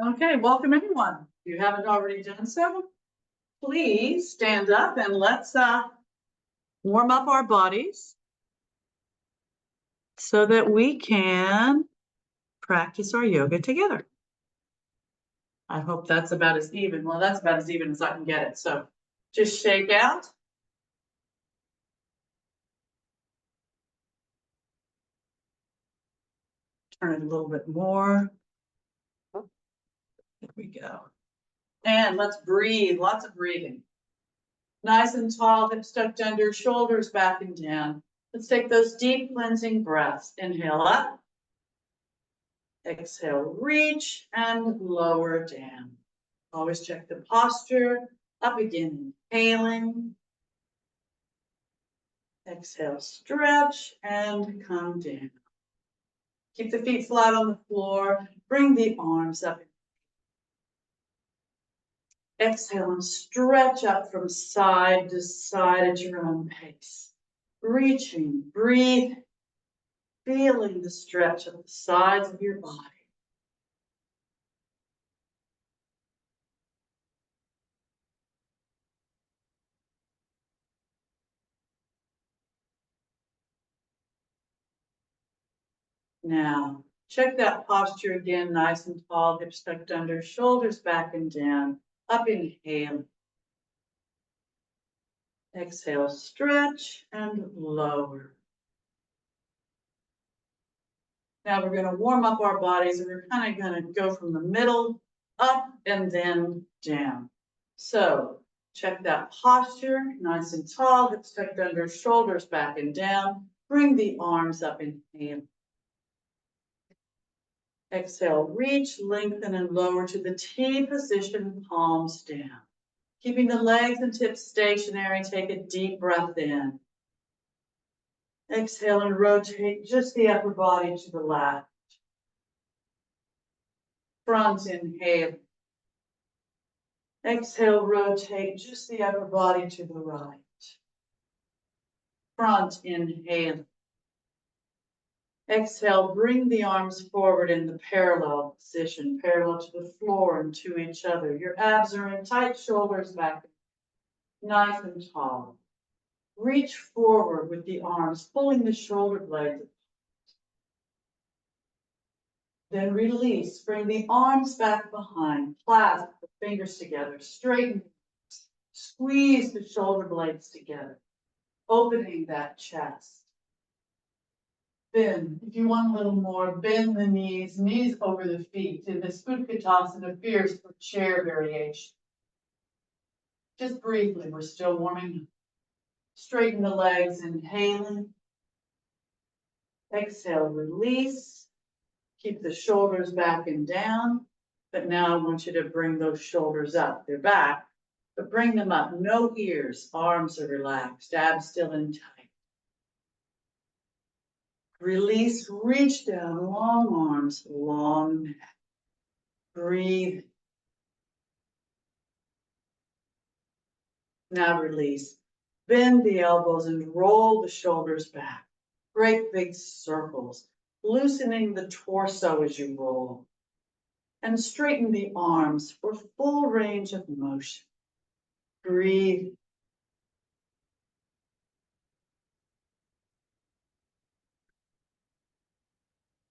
Okay, welcome everyone. If you haven't already done so, please stand up and let's warm up our bodies so that we can practice our yoga together. I hope that's about as even. Well, that's about as even as I can get it. So just shake out. Turn it a little bit more. There we go. And let's breathe, lots of breathing. Nice and tall, hips tucked under, shoulders back and down. Let's take those deep cleansing breaths. Inhale up. Exhale, reach and lower down. Always check the posture. Up again, inhaling. Exhale, stretch and come down. Keep the feet flat on the floor. Bring the arms up. Exhale and stretch up from side to side at your own pace. Reaching, breathe, feeling the stretch of the sides of your body. Now, check that posture again, nice and tall, hips tucked under, shoulders back and down. Up, inhale. Exhale, stretch and lower. Now we're going to warm up our bodies and we're kind of going to go from the middle up and then down. So check that posture, nice and tall, hips tucked under, shoulders back and down. Bring the arms up, inhale. Exhale, reach, lengthen, and lower to the T position, palms down. Keeping the legs and tips stationary, take a deep breath in. Exhale and rotate just the upper body to the left. Front, inhale. Exhale, rotate just the upper body to the right. Front, inhale. Exhale, bring the arms forward in the parallel position, parallel to the floor and to each other. Your abs are in tight, shoulders back, nice and tall. Reach forward with the arms, pulling the shoulder blades. Then release, bring the arms back behind, clasp the fingers together, straighten, squeeze the shoulder blades together, opening that chest. Bend, if you want a little more, bend the knees over the feet in this Utkatasana, fierce for chair variation. Just briefly, we're still warming up. Straighten the legs, inhaling. Exhale, release. Keep the shoulders back and down. But now I want you to bring those shoulders up. They're back, but bring them up. No ears, arms are relaxed, abs still in tight. Release, reach down, long arms, long neck. Breathe. Now release. Bend the elbows and roll the shoulders back. Great big circles, loosening the torso as you roll. And straighten the arms for full range of motion. Breathe.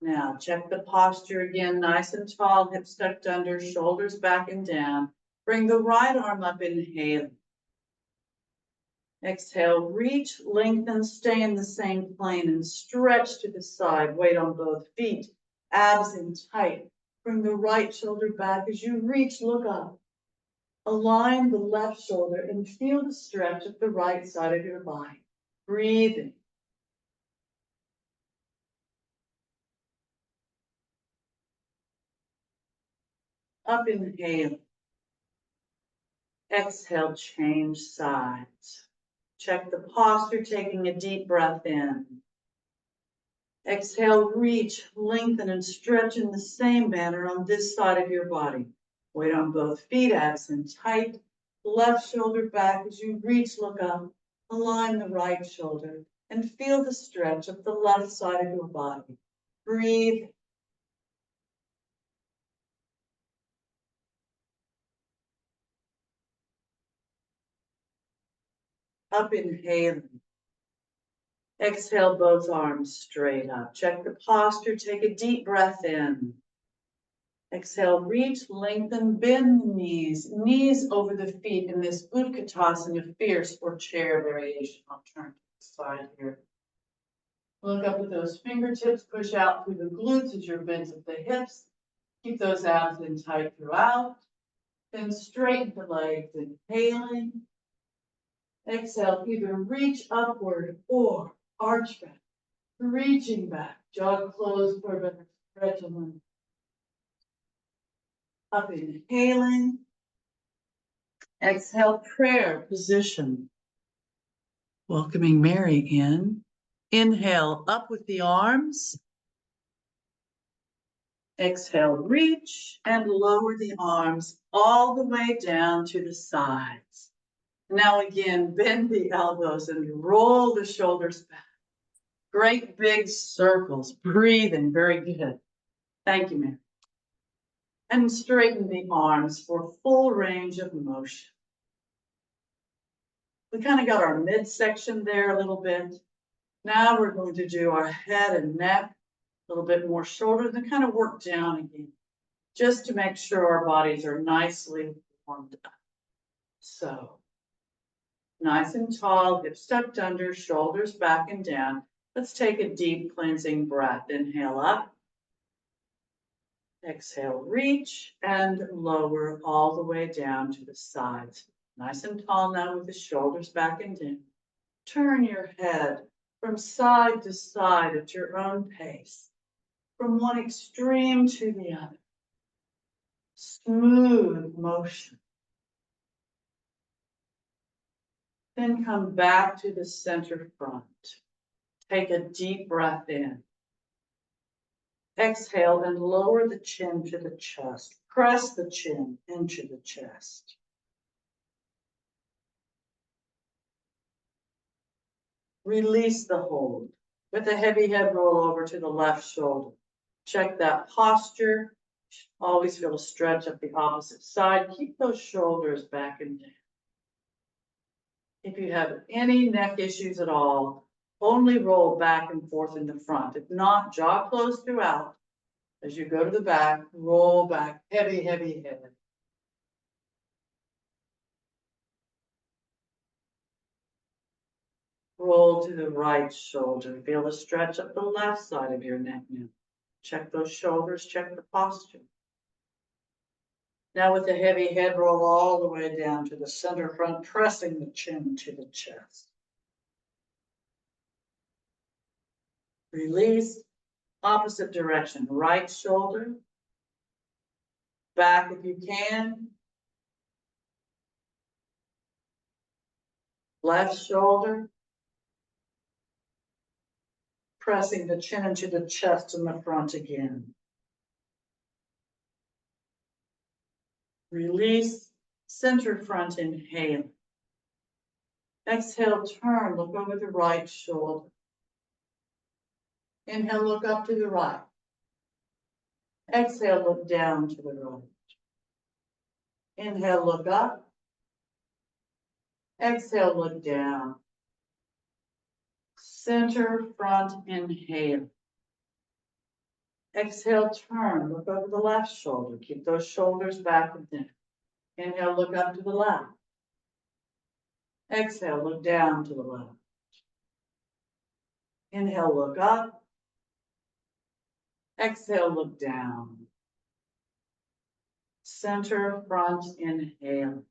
Now check the posture again, nice and tall, hips tucked under, shoulders back and down. Bring the right arm up, inhale. Exhale, reach, lengthen, stay in the same plane and stretch to the side. Weight on both feet, abs in tight. Bring the right shoulder back as you reach, look up. Align the left shoulder and feel the stretch of the right side of your body. Breathing. Up, inhale. Exhale, change sides. Check the posture, taking a deep breath in. Exhale, reach, lengthen, and stretch in the same manner on this side of your body. Weight on both feet, abs in tight. Left shoulder back as you reach, look up. Align the right shoulder and feel the stretch of the left side of your body. Breathe. Up, inhaling. Exhale, both arms straight up. Check the posture. Take a deep breath in. Exhale, reach, lengthen, bend the knees. Knees over the feet in this Utkatasana, fierce or chair variation. I'll turn to the side here. Look up with those fingertips. Push out through the glutes as you're bent at the hips. Keep those abs in tight throughout. Then straighten the legs, inhaling. Exhale, either reach upward or arch back. Reaching back, jaw closed for a better stretch. Up, inhaling. Exhale, prayer position. Welcoming Mary in. Inhale, up with the arms. Exhale, reach and lower the arms all the way down to the sides. Now again, bend the elbows and roll the shoulders back. Great big circles. Breathing, very good. Thank you, Mary. And straighten the arms for full range of motion. We kind of got our midsection there a little bit. Now we're going to do our head and neck, a little bit more shoulder, then kind of work down again, just to make sure our bodies are nicely warmed up. So, nice and tall, hips tucked under, shoulders back and down. Let's take a deep cleansing breath. Inhale up. Exhale, reach and lower all the way down to the sides. Nice and tall now with the shoulders back and down. Turn your head from side to side at your own pace, from one extreme to the other. Smooth motion. Then come back to the center front. Take a deep breath in. Exhale and lower the chin to the chest. Press the chin into the chest. Release the hold. With a heavy head, roll over to the left shoulder. Check that posture. Always feel a stretch up the opposite side. Keep those shoulders back and down. If you have any neck issues at all, only roll back and forth in the front. If not, jaw closed throughout. As you go to the back, roll back, heavy, heavy head. Roll to the right shoulder. Feel a stretch up the left side of your neck now. Check those shoulders, check the posture. Now with the heavy head, roll all the way down to the center front, pressing the chin to the chest. Release, opposite direction, right shoulder. Back if you can. Left shoulder. Pressing the chin into the chest and the front again. Release, center front, inhale. Exhale, turn, look over the right shoulder. Inhale, look up to the right. Exhale, look down to the right. Inhale, look up. Exhale, look down. Center, front, inhale. Exhale, turn, look over the left shoulder. Keep those shoulders back and down. Inhale, look up to the left. Exhale, look down to the left. Inhale, look up. Exhale, look down. Center, front, inhale.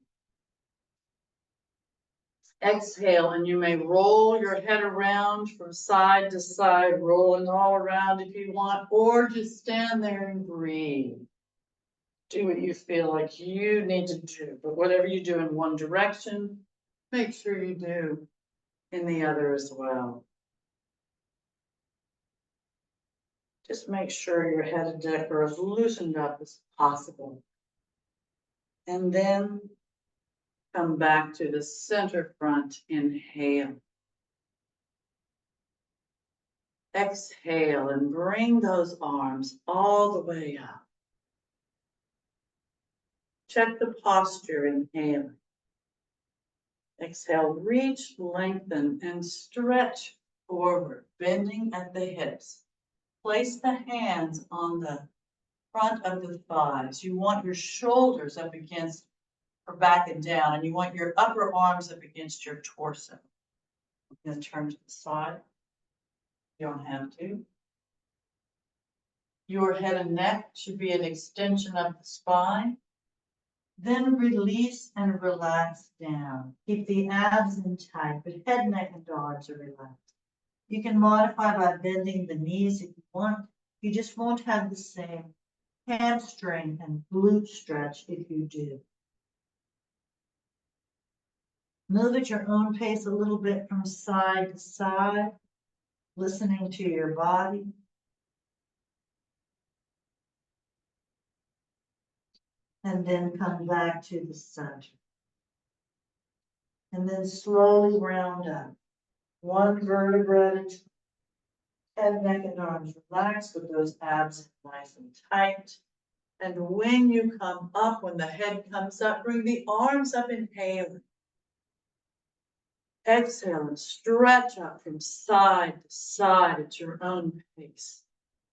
Exhale, and you may roll your head around from side to side, rolling all around if you want, or just stand there and breathe. Do what you feel like you need to do, but whatever you do in one direction, make sure you do in the other as well. Just make sure your head and neck are as loosened up as possible. And then come back to the center front, inhale. Exhale and bring those arms all the way up. Check the posture, inhaling. Exhale, reach, lengthen, and stretch forward, bending at the hips. Place the hands on the front of the thighs. You want your shoulders up against or back and down, and you want your upper arms up against your torso. I'm going to turn to the side. You don't have to. Your head and neck should be an extension of the spine. Then release and relax down. Keep the abs in tight, but head, neck, and arms are relaxed. You can modify by bending the knees if you want. You just won't have the same hamstring and glute stretch if you do. Move at your own pace a little bit from side to side, listening to your body. And then come back to the center. And then slowly round up. One vertebra at a time. Head, neck, and arms relax with those abs nice and tight. And when you come up, when the head comes up, bring the arms up, inhaling. Exhale and stretch up from side to side at your own pace.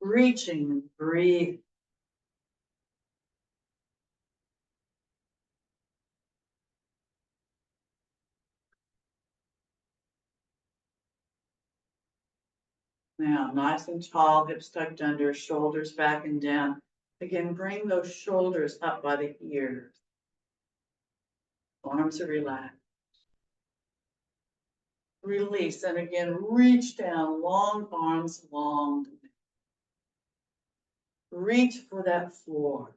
Reaching and breathing. Now, nice and tall, hips tucked under, shoulders back and down. Again, bring those shoulders up by the ears. Arms are relaxed. Release, and again, reach down, long arms long. Reach for that floor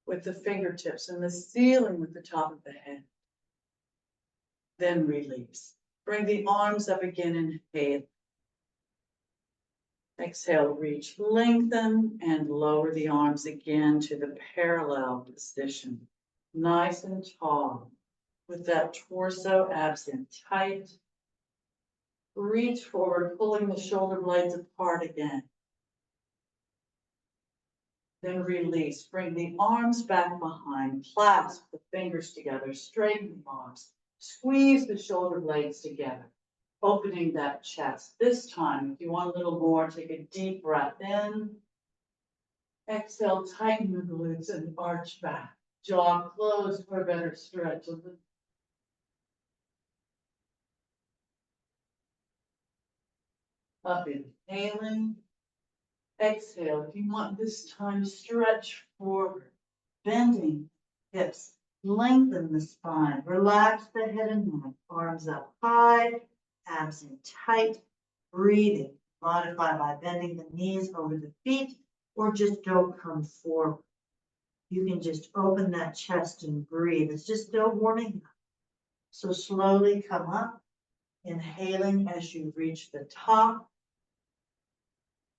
with the fingertips and the ceiling with the top of the head. Then release. Bring the arms up again, inhale. Exhale, reach, lengthen, and lower the arms again to the parallel position. Nice and tall, with that torso, abs in tight. Reach forward, pulling the shoulder blades apart again. Then release. Bring the arms back behind. Clasp the fingers together. Straighten the arms. Squeeze the shoulder blades together. Opening that chest. This time, if you want a little more, take a deep breath in. Exhale, tighten the glutes and arch back. Jaw closed for a better stretch. Up, inhaling. Exhale. If you want this time, stretch forward. Bending hips. Lengthen the spine. Relax the head and neck. Arms up high. Abs in tight. Breathing. Modify by bending the knees over the feet, or just don't come forward. You can just open that chest and breathe. It's just still warming up. So slowly come up, inhaling as you reach the top.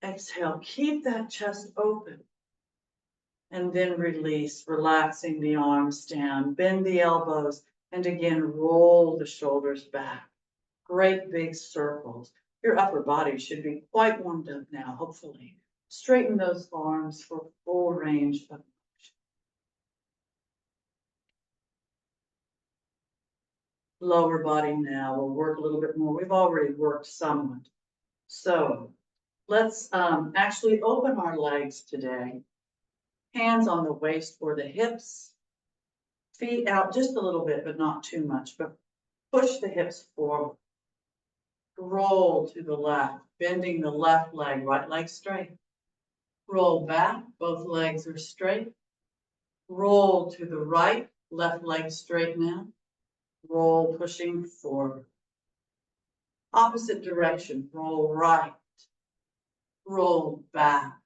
Exhale, keep that chest open. And then release, relaxing the arms down, bend the elbows, and again, roll the shoulders back. Great big circles. Your upper body should be quite warmed up now, hopefully. Straighten those arms for full range of motion. Lower body now. We'll work a little bit more. We've already worked somewhat. So let's actually open our legs today. Hands on the waist or the hips. Feet out just a little bit, but not too much. But push the hips forward. Roll to the left, bending the left leg, right leg straight. Roll back, both legs are straight. Roll to the right, left leg straight now. Roll, pushing forward. Opposite direction, roll right. Roll back.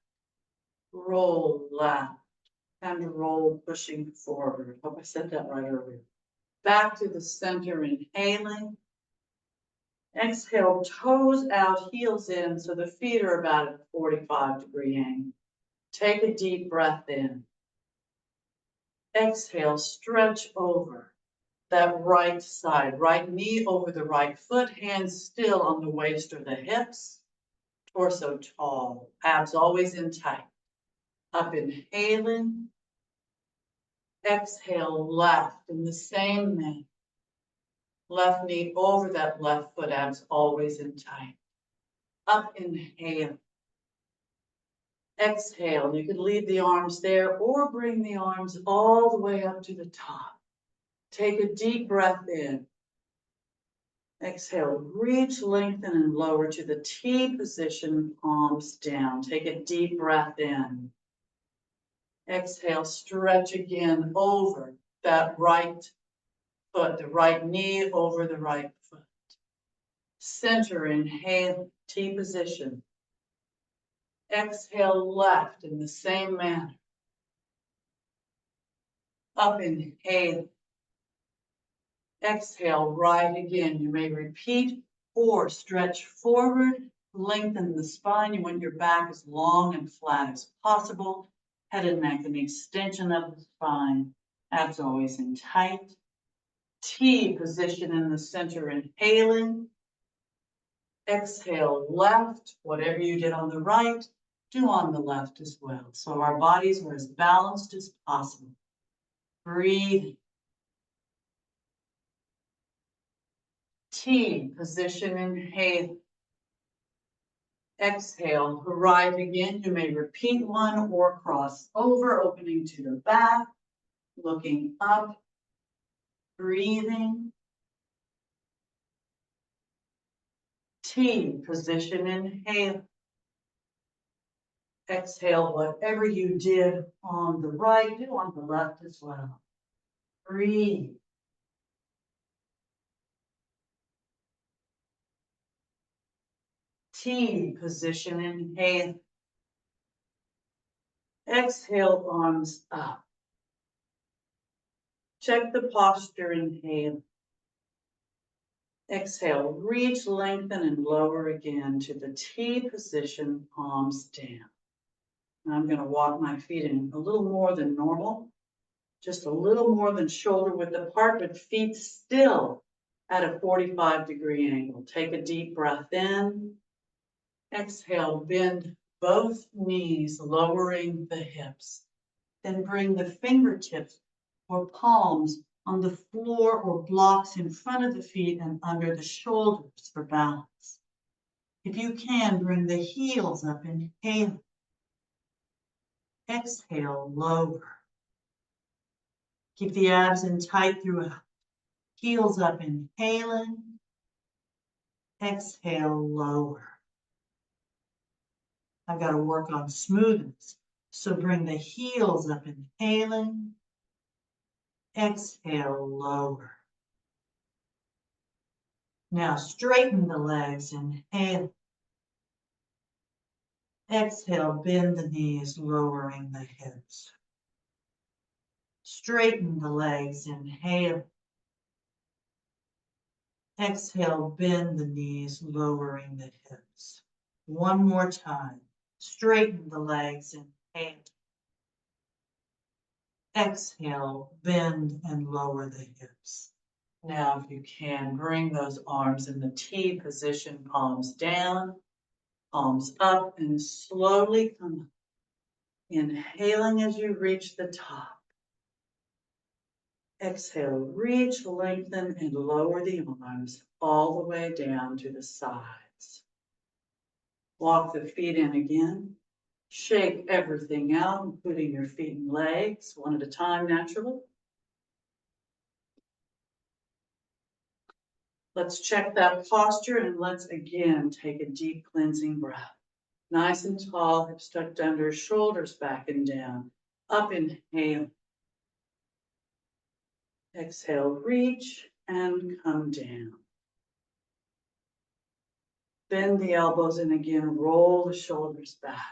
Roll left. And roll, pushing forward. Hope I said that right earlier. Back to the center, inhaling. Exhale, toes out, heels in, so the feet are about at a 45-degree angle. Take a deep breath in. Exhale, stretch over that right side, right knee over the right foot, hands still on the waist or the hips, torso tall, abs always in tight. Up, inhaling. Exhale, left in the same manner. Left knee over that left foot, abs always in tight. Up, inhale. Exhale, you could leave the arms there or bring the arms all the way up to the top. Take a deep breath in. Exhale, reach, lengthen, and lower to the T position, palms down. Take a deep breath in. Exhale, stretch again over that right foot, the right knee over the right foot. Center, inhale, T position. Exhale, left in the same manner. Up, inhale. Exhale, right again. You may repeat or stretch forward, lengthen the spine. You want your back as long and flat as possible. Head and neck, an extension of the spine. Abs always in tight. T position in the center, inhaling. Exhale, left. Whatever you did on the right, do on the left as well. So our bodies are as balanced as possible. Breathe. T position, inhale. Exhale, right again. You may repeat one or cross over, opening to the back, looking up, breathing. T position, inhale. Exhale, whatever you did on the right, do on the left as well. Breathe. T position, inhale. Exhale, arms up. Check the posture, inhale. Exhale, reach, lengthen, and lower again to the T position, palms down. I'm going to walk my feet in a little more than normal, just a little more than shoulder width apart, but feet still at a 45-degree angle. Take a deep breath in. Exhale, bend both knees, lowering the hips. Then bring the fingertips or palms on the floor or blocks in front of the feet and under the shoulders for balance. If you can, bring the heels up, inhale. Exhale, lower. Keep the abs in tight throughout. Heels up, inhaling. Exhale, lower. I've got to work on smoothness. So bring the heels up, inhaling. Exhale, lower. Now straighten the legs, inhale. Exhale, bend the knees, lowering the hips. Straighten the legs, inhale. Exhale, bend the knees, lowering the hips. One more time. Straighten the legs, inhale. Exhale, bend and lower the hips. Now, if you can, bring those arms in the T position, palms down, palms up, and slowly come up. Inhaling as you reach the top. Exhale, reach, lengthen, and lower the arms all the way down to the sides. Walk the feet in again. Shake everything out, including your feet and legs, one at a time naturally. Let's check that posture and let's again take a deep cleansing breath. Nice and tall, hips tucked under, shoulders back and down. Up, inhale. Exhale, reach and come down. Bend the elbows and again, roll the shoulders back.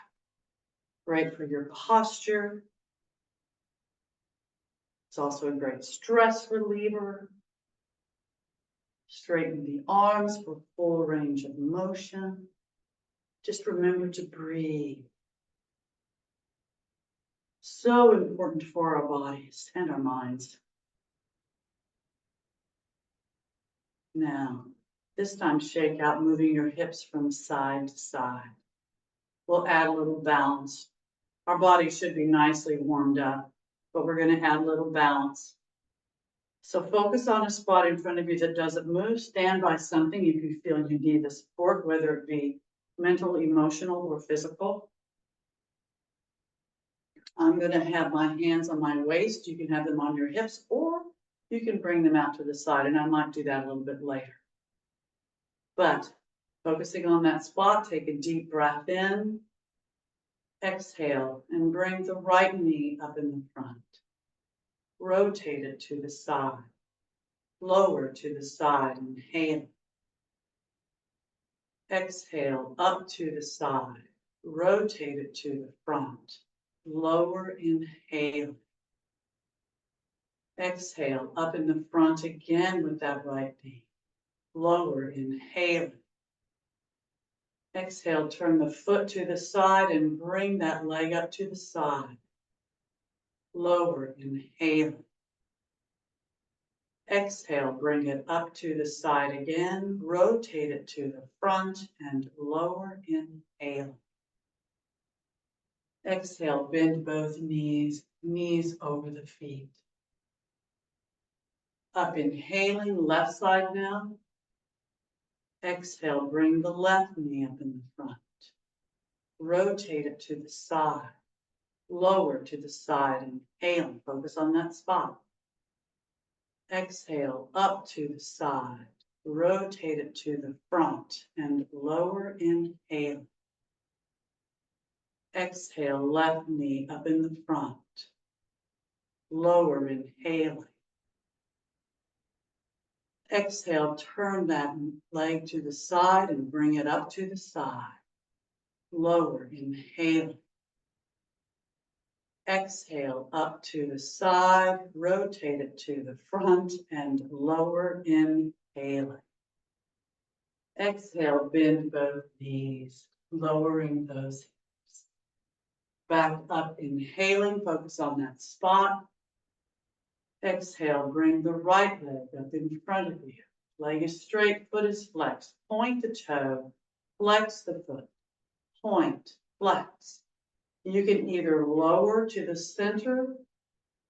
Great for your posture. It's also a great stress reliever. Straighten the arms for full range of motion. Just remember to breathe. So important for our bodies and our minds. Now, this time shake out, moving your hips from side to side. We'll add a little balance. Our body should be nicely warmed up, but we're going to add a little balance. So focus on a spot in front of you that doesn't move. Stand by something if you feel you need the support, whether it be mental, emotional, or physical. I'm going to have my hands on my waist. You can have them on your hips, or you can bring them out to the side, and I might do that a little bit later. But focusing on that spot, take a deep breath in. Exhale, and bring the right knee up in the front. Rotate it to the side. Lower to the side, inhale. Exhale, up to the side. Rotate it to the front. Lower, inhale. Exhale, up in the front again with that right knee. Lower, inhale. Exhale, turn the foot to the side and bring that leg up to the side. Lower, inhale. Exhale, bring it up to the side again. Rotate it to the front and lower, inhale. Exhale, bend both knees, knees over the feet. Up, inhaling, left side now. Exhale, bring the left knee up in the front. Rotate it to the side. Lower to the side, inhale, focus on that spot. Exhale, up to the side. Rotate it to the front and lower, inhale. Exhale, left knee up in the front. Lower, inhaling. Exhale, turn that leg to the side and bring it up to the side. Lower, inhaling. Exhale, up to the side, rotate it to the front and lower, inhaling. Exhale, bend both knees, lowering those hips. Back up, inhaling, focus on that spot. Exhale, bring the right leg up in front of you. Leg is straight, foot is flexed. Point the toe, flex the foot. Point, flex. You can either lower to the center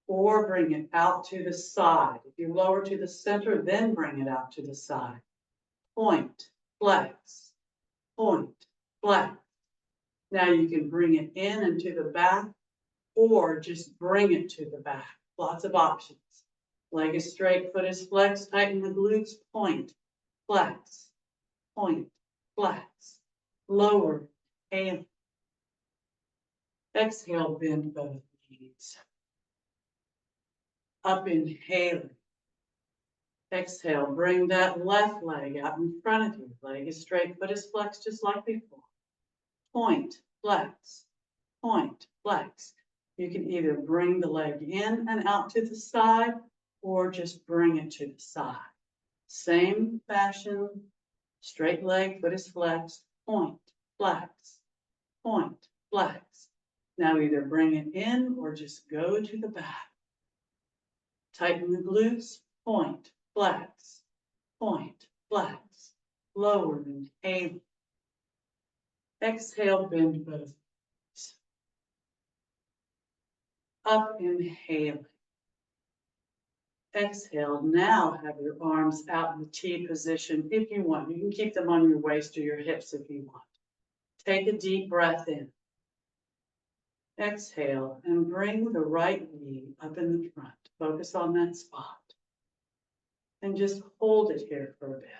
or bring it out to the side. If you lower to the center, then bring it out to the side. Point, flex, point, flex. Now you can bring it in and to the back or just bring it to the back. Lots of options. Leg is straight, foot is flexed, tighten the glutes, point, flex, point, flex. Lower, inhale. Exhale, bend both knees. Up, inhaling. Exhale, bring that left leg out in front of you. Leg is straight, foot is flexed just like before. Point, flex, point, flex. You can either bring the leg in and out to the side or just bring it to the side. Same fashion, straight leg, foot is flexed, point, flex, point, flex. Now either bring it in or just go to the back. Tighten the glutes, point, flex, point, flex. Lower, inhale. Exhale, bend both knees. Up, inhaling. Exhale, now have your arms out in the T position if you want. You can keep them on your waist or your hips if you want. Take a deep breath in. Exhale and bring the right knee up in the front. Focus on that spot. And just hold it here for a bit.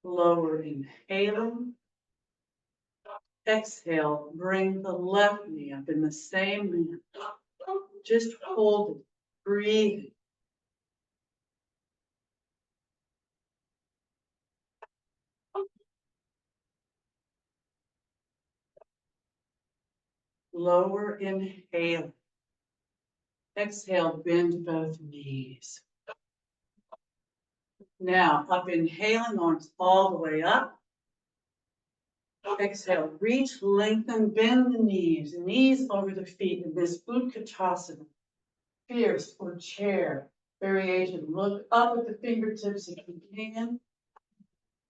Lower, inhaling. Exhale, bring the left knee up in the same manner. Just hold it, breathe. Lower, inhale. Exhale, bend both knees. Now, up, inhaling, arms all the way up. Exhale, reach, lengthen, bend the knees, knees over the feet in this Utkatasana, fierce or chair variation. Look up at the fingertips if you can.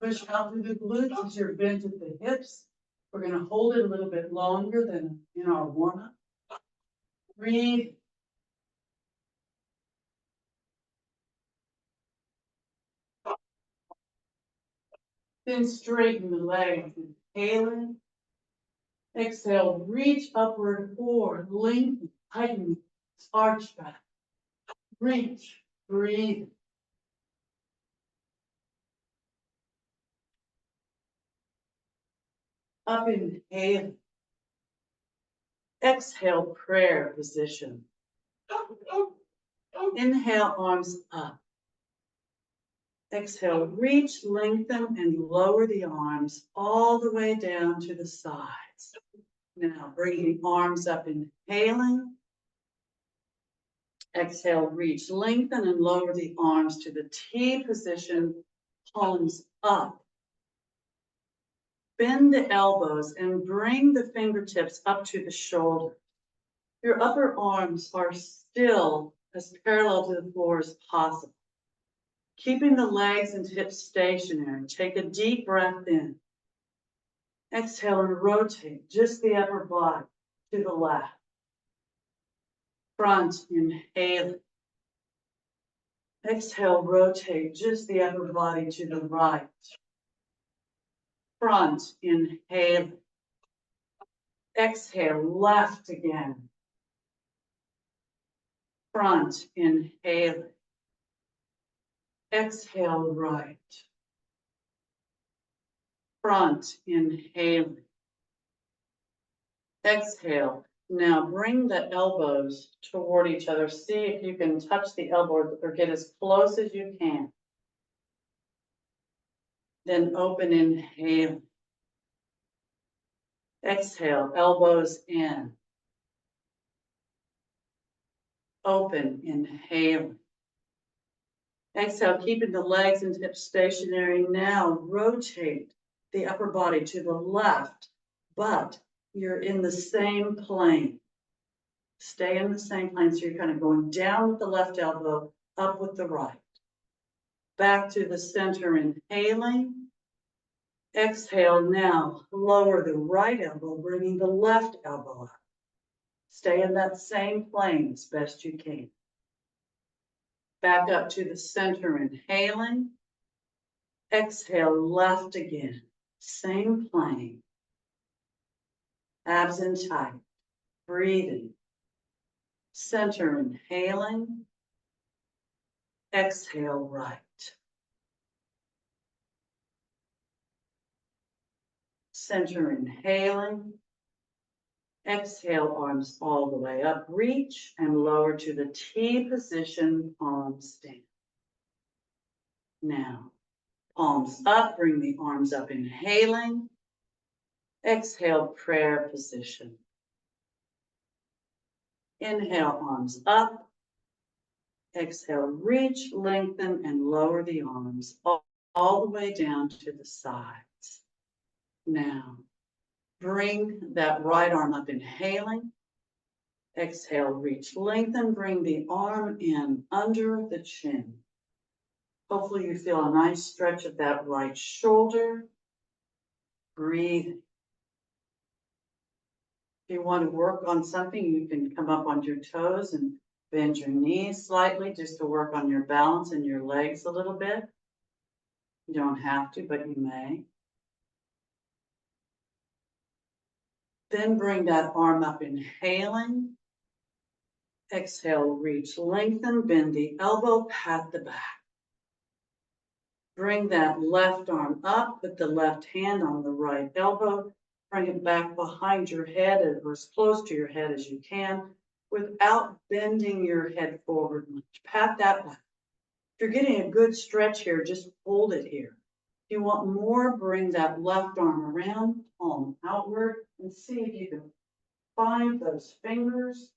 Push out through the glutes as you're bent at the hips. We're going to hold it a little bit longer than in our warm-up. Breathe. Then straighten the legs. Inhaling. Exhale, reach upward forward, lengthen, tighten, arch back. Reach, breathe. Up, inhale. Exhale, prayer position. Inhale, arms up. Exhale, reach, lengthen, and lower the arms all the way down to the sides. Now, bring the arms up, inhaling. Exhale, reach, lengthen, and lower the arms to the T position, palms up. Bend the elbows and bring the fingertips up to the shoulder. Your upper arms are still as parallel to the floor as possible. Keeping the legs and hips stationary. Take a deep breath in. Exhale and rotate just the upper body to the left. Front, inhale. Exhale, rotate just the upper body to the right. Front, inhale. Exhale, left again. Front, inhale. Exhale, right. Front, inhale. Exhale. Now bring the elbows toward each other. See if you can touch the elbow or get as close as you can. Then open, inhale. Exhale, elbows in. Open, inhale. Exhale, keeping the legs and hips stationary. Now rotate the upper body to the left, but you're in the same plane. Stay in the same plane, so you're kind of going down with the left elbow, up with the right. Back to the center, inhaling. Exhale, now lower the right elbow, bringing the left elbow up. Stay in that same plane as best you can. Back up to the center, inhaling. Exhale, left again. Same plane. Abs in tight. Breathing. Center, inhaling. Exhale, right. Center, inhaling. Exhale, arms all the way up. Reach and lower to the T position, palms down. Now, palms up, bring the arms up, inhaling. Exhale, prayer position. Inhale, arms up. Exhale, reach, lengthen, and lower the arms all the way down to the sides. Now, bring that right arm up, inhaling. Exhale, reach, lengthen, bring the arm in under the chin. Hopefully you feel a nice stretch of that right shoulder. Breathe. If you want to work on something, you can come up on your toes and bend your knees slightly just to work on your balance and your legs a little bit. You don't have to, but you may. Then bring that arm up, inhaling. Exhale, reach, lengthen, bend the elbow, pat the back. Bring that left arm up, put the left hand on the right elbow. Bring it back behind your head or as close to your head as you can without bending your head forward much. Pat that back. If you're getting a good stretch here, just hold it here. If you want more, bring that left arm around, palm outward, and see if you can find those fingers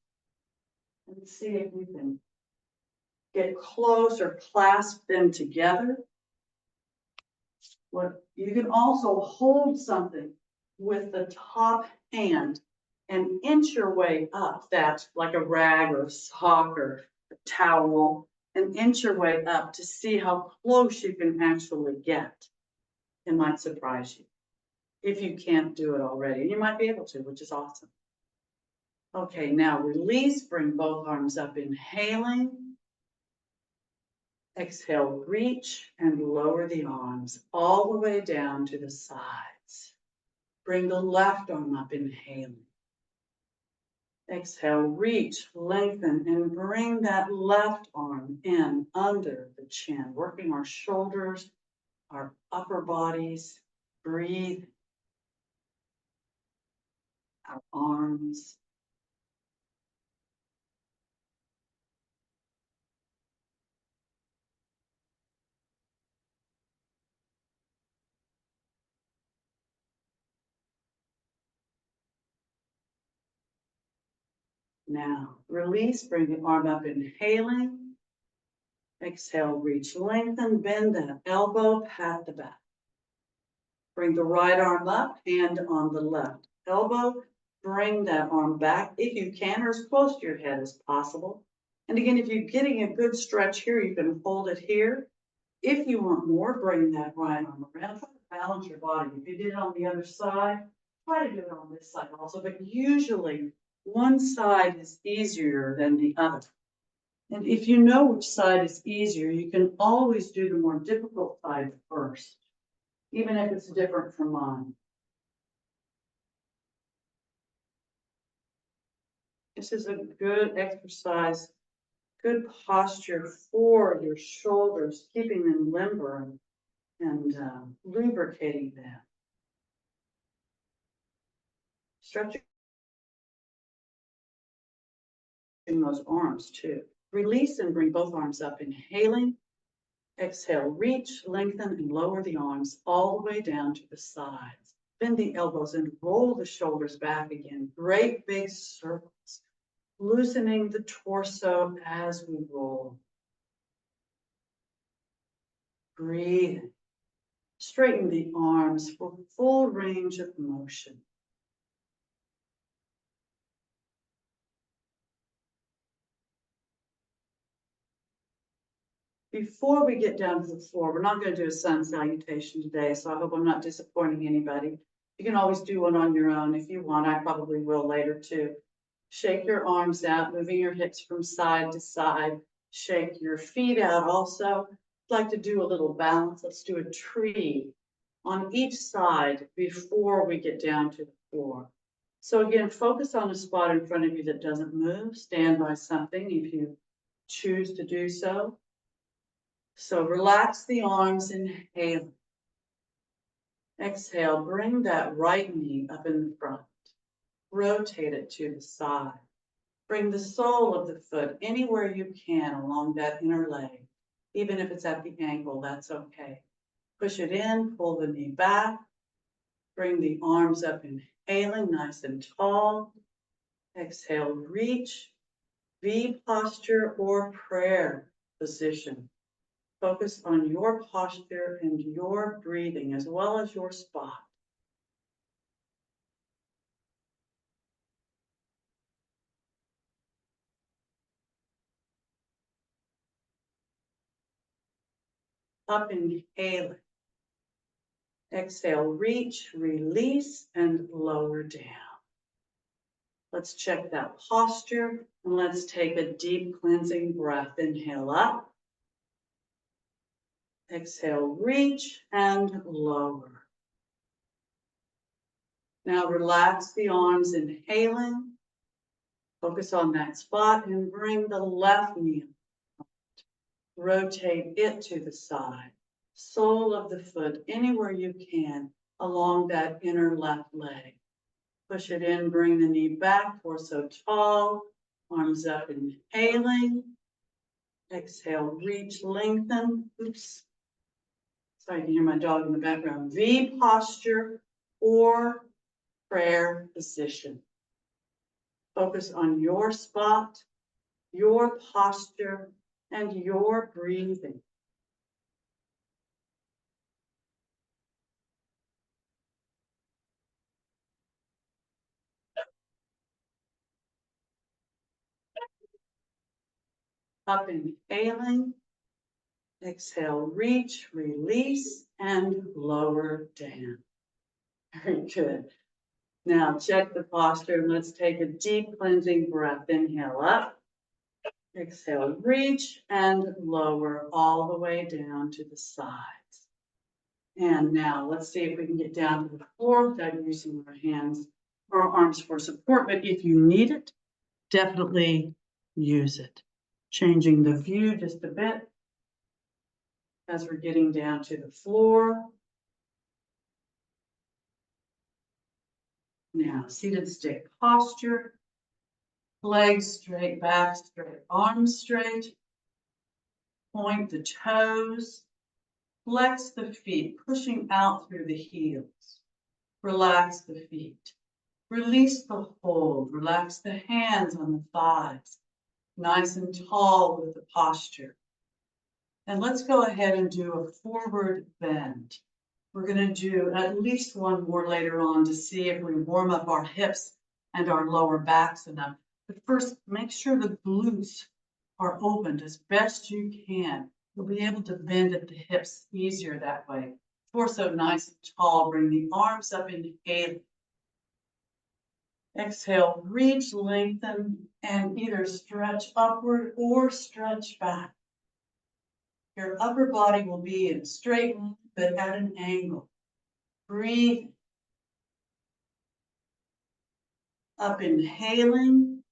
and see if you can get close or clasp them together. You can also hold something with the top hand and inch your way up that, like a rag or a sock or a towel, and inch your way up to see how close you can actually get. It might surprise you. if you can't do it already. You might be able to, which is awesome. Okay, now release, bring both arms up, inhaling. Exhale, reach and lower the arms all the way down to the sides. Bring the left arm up, inhaling. Exhale, reach, lengthen, and bring that left arm in under the chin, working our shoulders, our upper bodies. Breathe. Our arms. Now, release, bring the arm up, inhaling. Exhale, reach, lengthen, bend that elbow, pat the back. Bring the right arm up, hand on the left elbow. Bring that arm back if you can, or as close to your head as possible. And again, if you're getting a good stretch here, you can hold it here. If you want more, bring that right arm around. Try to balance your body. If you did it on the other side, try to do it on this side also. But usually, one side is easier than the other. And if you know which side is easier, you can always do the more difficult side first, even if it's different from mine. This is a good exercise, good posture for your shoulders, keeping them limber and lubricating them. Stretching those arms too. Release and bring both arms up, inhaling. Exhale, reach, lengthen, and lower the arms all the way down to the sides. Bend the elbows and roll the shoulders back again. Great big circles, loosening the torso as we roll. Breathe. Straighten the arms for full range of motion. Before we get down to the floor, we're not going to do a sun salutation today, so I hope I'm not disappointing anybody. You can always do one on your own if you want. I probably will later too. Shake your arms out, moving your hips from side to side. Shake your feet out also. I'd like to do a little balance. Let's do a tree on each side before we get down to the floor. So again, focus on a spot in front of you that doesn't move. Stand by something if you choose to do so. So relax the arms, inhale. Exhale, bring that right knee up in the front. Rotate it to the side. Bring the sole of the foot anywhere you can along that inner leg. Even if it's at the ankle, that's okay. Push it in, pull the knee back. Bring the arms up, inhaling, nice and tall. Exhale, reach, V posture or prayer position. Focus on your posture and your breathing as well as your spot. Up, inhaling. Exhale, reach, release, and lower down. Let's check that posture and let's take a deep cleansing breath. Inhale up. Exhale, reach and lower. Now relax the arms, inhaling. Focus on that spot and bring the left knee. Rotate it to the side. Sole of the foot anywhere you can along that inner left leg. Push it in, bring the knee back, torso tall, arms up, inhaling. Exhale, reach, lengthen. Oops. Sorry, I can hear my dog in the background. V posture or prayer position. Focus on your spot, your posture, and your breathing. Up, inhaling. Exhale, reach, release, and lower down. Very good. Now check the posture and let's take a deep cleansing breath. Inhale up. Exhale, reach and lower all the way down to the sides. And now let's see if we can get down to the floor without using our hands or arms for support. But if you need it, definitely use it. Changing the view just a bit as we're getting down to the floor. Now, seated stick posture. Legs straight, back straight, arms straight. Point the toes. Flex the feet, pushing out through the heels. Relax the feet. Release the hold. Relax the hands on the thighs. Nice and tall with the posture. And let's go ahead and do a forward bend. We're going to do at least one more later on to see if we warm up our hips and our lower backs enough. But first, make sure the glutes are opened as best you can. You'll be able to bend at the hips easier that way. Torso nice and tall. Bring the arms up, inhale. Exhale, reach, lengthen, and either stretch upward or stretch back. Your upper body will be in straight line, but at an angle. Breathe. Up, inhaling.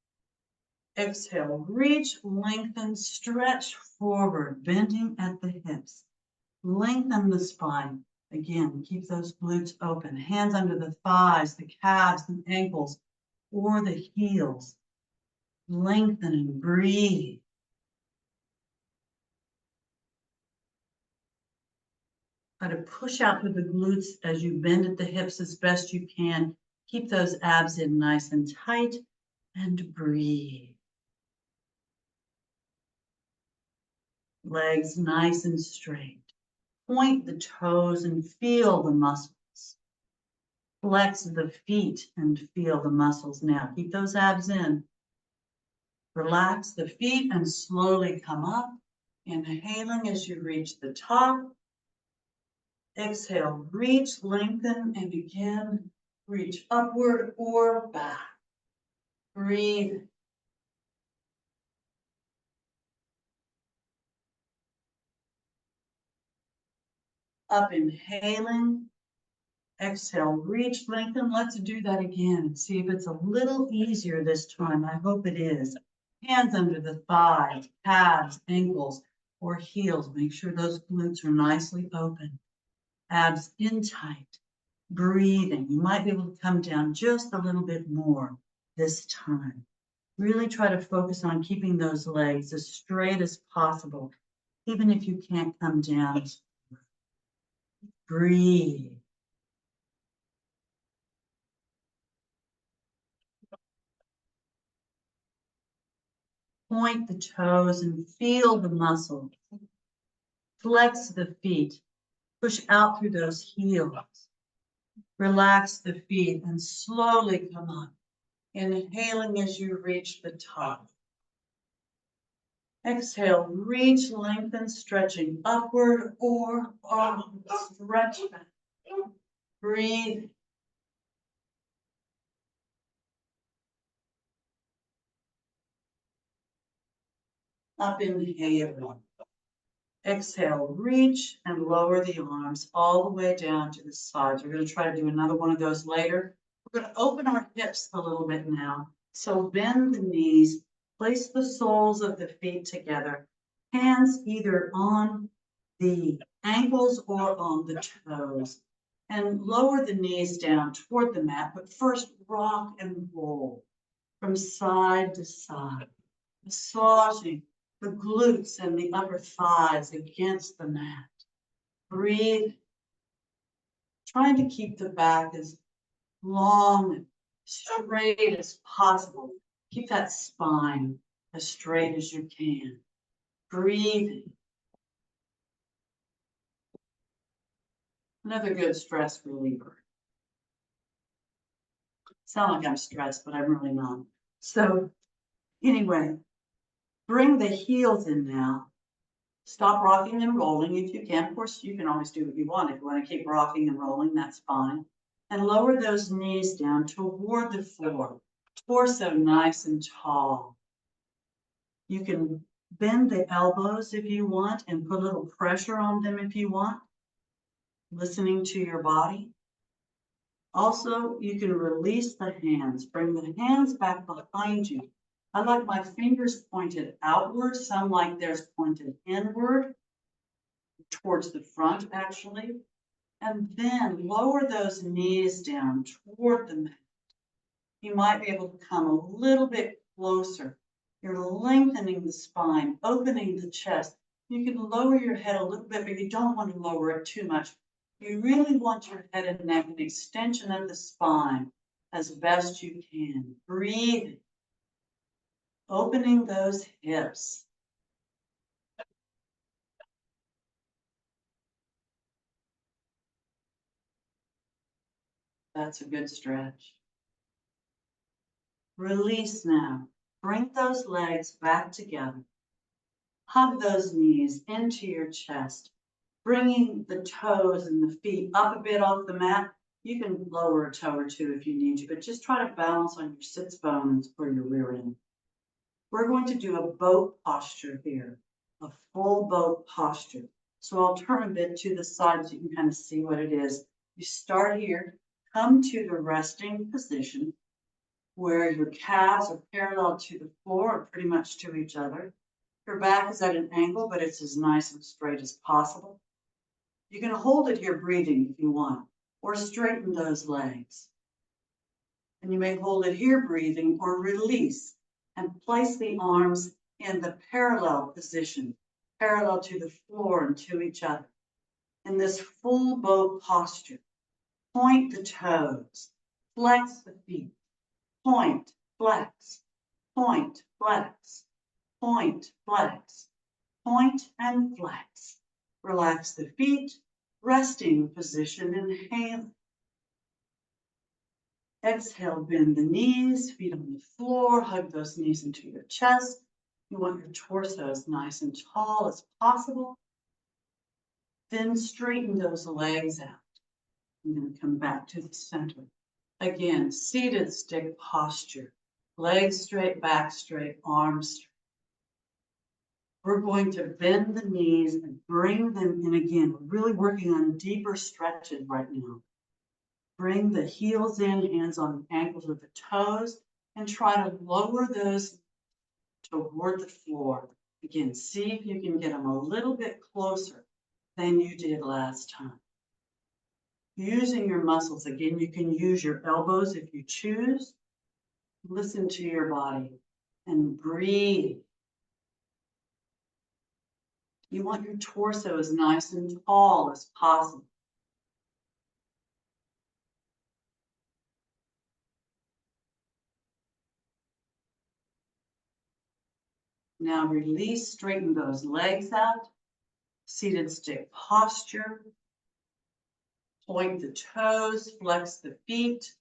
Exhale, reach, lengthen, stretch forward, bending at the hips. Lengthen the spine. Again, keep those glutes open. Hands under the thighs, the calves, the ankles, or the heels. Lengthen and breathe. Try to push out through the glutes as you bend at the hips as best you can. Keep those abs in nice and tight and breathe. Legs nice and straight. Point the toes and feel the muscles. Flex the feet and feel the muscles now. Keep those abs in. Relax the feet and slowly come up. Inhaling as you reach the top. Exhale, reach, lengthen, and again, reach upward or back. Breathe. Up, inhaling. Exhale, reach, lengthen. Let's do that again and see if it's a little easier this time. I hope it is. Hands under the thighs, calves, ankles, or heels. Make sure those glutes are nicely open. Abs in tight. Breathing. You might be able to come down just a little bit more this time. Really try to focus on keeping those legs as straight as possible, even if you can't come down. Breathe. Point the toes and feel the muscles. Flex the feet. Push out through those heels. Relax the feet and slowly come up. Inhaling as you reach the top. Exhale, reach, lengthen, stretching upward or stretch back. Breathe. Up, inhale. Exhale, reach and lower the arms all the way down to the sides. We're going to try to do another one of those later. We're going to open our hips a little bit now. So bend the knees, place the soles of the feet together, hands either on the ankles or on the toes, and lower the knees down toward the mat, but first rock and roll from side to side, massaging the glutes and the upper thighs against the mat. Breathe. Trying to keep the back as long and straight as possible. Keep that spine as straight as you can. Breathe. Another good stress reliever. Sound like I'm stressed, but I'm really not. So anyway, bring the heels in now. Stop rocking and rolling if you can. Of course, you can always do what you want. If you want to keep rocking and rolling, that's fine. And lower those knees down toward the floor. Torso nice and tall. You can bend the elbows if you want and put a little pressure on them if you want, listening to your body. Also, you can release the hands. Bring the hands back behind you. I like my fingers pointed outward. Some like theirs pointed inward, towards the front actually. And then lower those knees down toward the mat. You might be able to come a little bit closer. You're lengthening the spine, opening the chest. You can lower your head a little bit, but you don't want to lower it too much. You really want your head and neck an extension of the spine as best you can. Breathing, opening those hips. That's a good stretch. Release now. Bring those legs back together. Hug those knees into your chest, bringing the toes and the feet up a bit off the mat. You can lower a toe or two if you need to, but just try to balance on your sits bones or your rear end. We're going to do a boat posture here, a full boat posture. So I'll turn a bit to the side so you can kind of see what it is. You start here, come to the resting position where your calves are parallel to the floor or pretty much to each other. Your back is at an angle, but it's as nice and straight as possible. You can hold it here breathing if you want, or straighten those legs. And you may hold it here breathing or release and place the arms in the parallel position, parallel to the floor and to each other. In this full boat posture, point the toes, flex the feet, point, flex, point, flex, point, flex, point and flex. Relax the feet, resting position, inhale. Exhale, bend the knees, feet on the floor, hug those knees into your chest. You want your torso as nice and tall as possible. Then straighten those legs out. And then come back to the center. Again, seated stick posture. Legs straight, back straight, arms straight. We're going to bend the knees and bring them in again. We're really working on deeper stretches right now. Bring the heels in, hands on the ankles of the toes, and try to lower those toward the floor. Again, see if you can get them a little bit closer than you did last time. Using your muscles, again, you can use your elbows if you choose. Listen to your body and breathe. You want your torso as nice and tall as possible. Now release, straighten those legs out. Seated stick posture. Point the toes, flex the feet,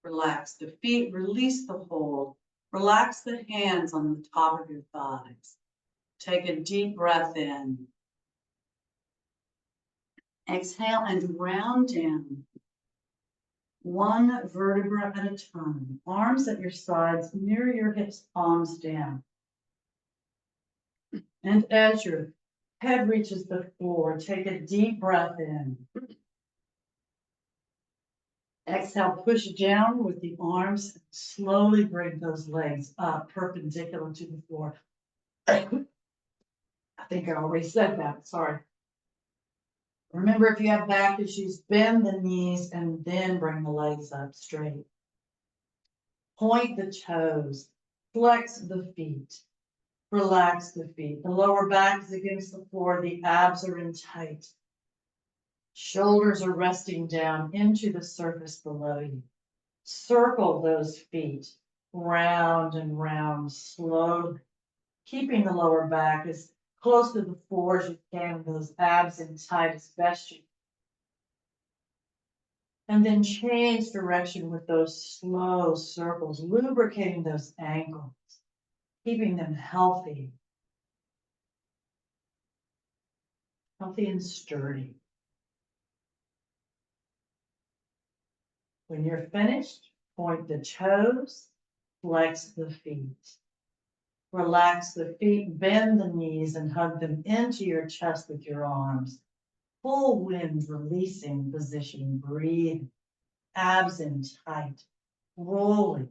relax the feet, release the hold. Relax the hands on the top of your thighs. Take a deep breath in. Exhale and round down. One vertebra at a time. Arms at your sides, near your hips, palms down. And as your head reaches the floor, take a deep breath in. Exhale, push down with the arms. Slowly bring those legs up perpendicular to the floor. I think I already said that, sorry. Remember, if you have back issues, bend the knees and then bring the legs up straight. Point the toes, flex the feet, relax the feet. The lower back is against the floor, the abs are in tight. Shoulders are resting down into the surface below you. Circle those feet round and round slowly, keeping the lower back as close to the floor as you can, those abs in tight as best you can. And then change direction with those slow circles, lubricating those ankles, keeping them healthy and sturdy. When you're finished, point the toes, flex the feet. Relax the feet, bend the knees, and hug them into your chest with your arms. Full wind releasing position, breathe, abs in tight, rolling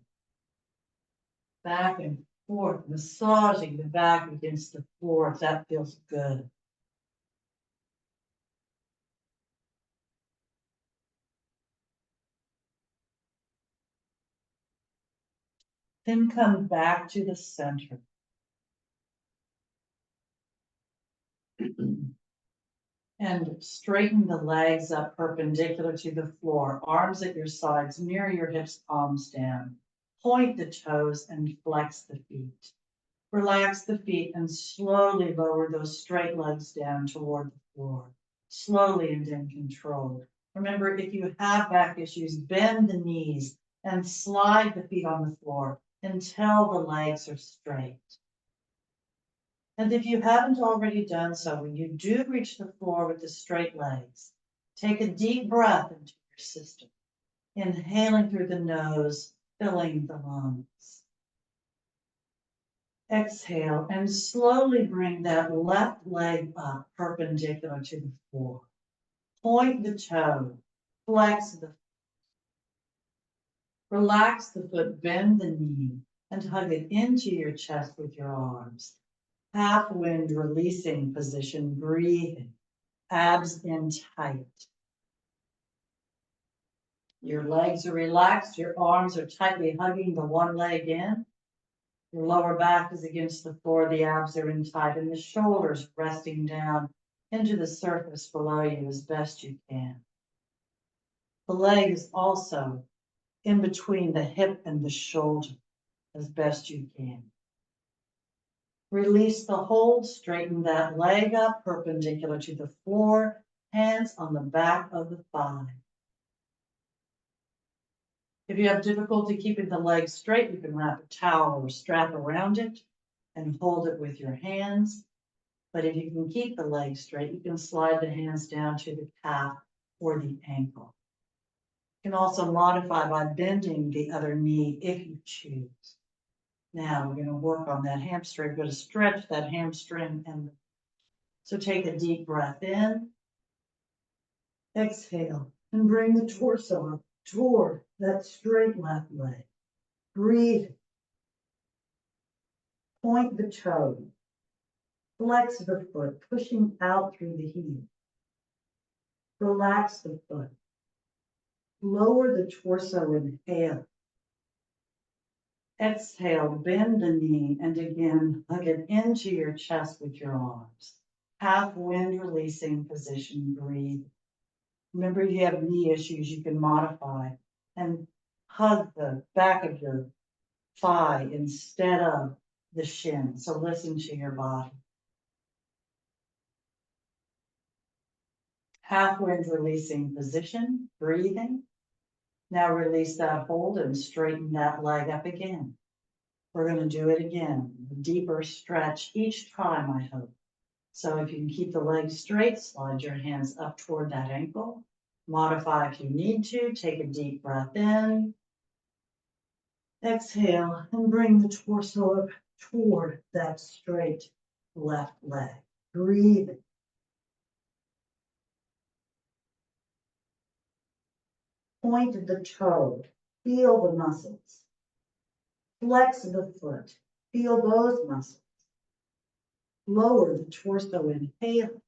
back and forth, massaging the back against the floor if that feels good. Then come back to the center. And straighten the legs up perpendicular to the floor, arms at your sides, mirror your hips, palms down. Point the toes and flex the feet. Relax the feet and slowly lower those straight legs down toward the floor. Slowly and in control. Remember, if you have back issues, bend the knees and slide the feet on the floor until the legs are straight. And if you haven't already done so, when you do reach the floor with the straight legs, take a deep breath into your system, inhaling through the nose, filling the lungs. Exhale and slowly bring that left leg up perpendicular to the floor. Point the toe, flex the foot. Relax the foot, bend the knee, and hug it into your chest with your arms. Half wind releasing position, breathing, abs in tight. Your legs are relaxed, your arms are tightly hugging the one leg in. Your lower back is against the floor, the abs are in tight, and the shoulders resting down into the surface below you as best you can. The leg is also in between the hip and the shoulder as best you can. Release the hold, straighten that leg up perpendicular to the floor, hands on the back of the thigh. If you have difficulty keeping the leg straight, you can wrap a towel or strap around it and hold it with your hands. But if you can keep the leg straight, you can slide the hands down to the calf or the ankle. You can also modify by bending the other knee if you choose. Now we're going to work on that hamstring. We're going to stretch that hamstring. So take a deep breath in. Exhale and bring the torso up toward that straight left leg. Breathe. Point the toe. Flex the foot, pushing out through the heel. Relax the foot. Lower the torso, inhale. Exhale, bend the knee, and again, hug it into your chest with your arms. Half wind releasing position, breathe. Remember, if you have knee issues, you can modify and hug the back of your thigh instead of the shin. So listen to your body. Half wind releasing position, breathing. Now release that hold and straighten that leg up again. We're going to do it again. A deeper stretch each time, I hope. So if you can keep the leg straight, slide your hands up toward that ankle. Modify if you need to. Take a deep breath in. Exhale and bring the torso up toward that straight left leg. Breathe. Point the toe. Feel the muscles. Flex the foot. Feel those muscles. Lower the torso, inhale.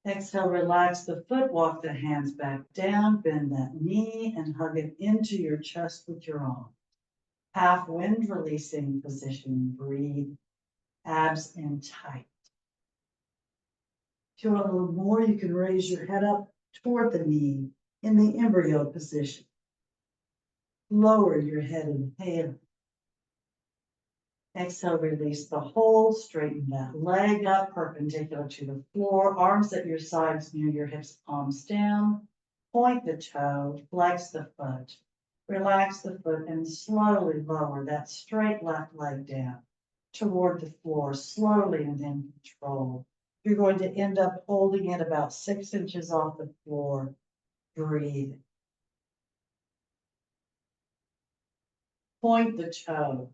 Exhale, relax the foot, walk the hands back down, bend that knee, and hug it into your chest with your arm. Half wind releasing position, breathe, abs in tight. If you want a little more, you can raise your head up toward the knee in the embryo position. Lower your head, inhale. Exhale, release the hold, straighten that leg up perpendicular to the floor, arms at your sides near your hips, palms down. Point the toe, flex the foot. Relax the foot and slowly lower that straight left leg down toward the floor, slowly and in control. You're going to end up holding it about 6 inches off the floor. Breathe. Point the toe,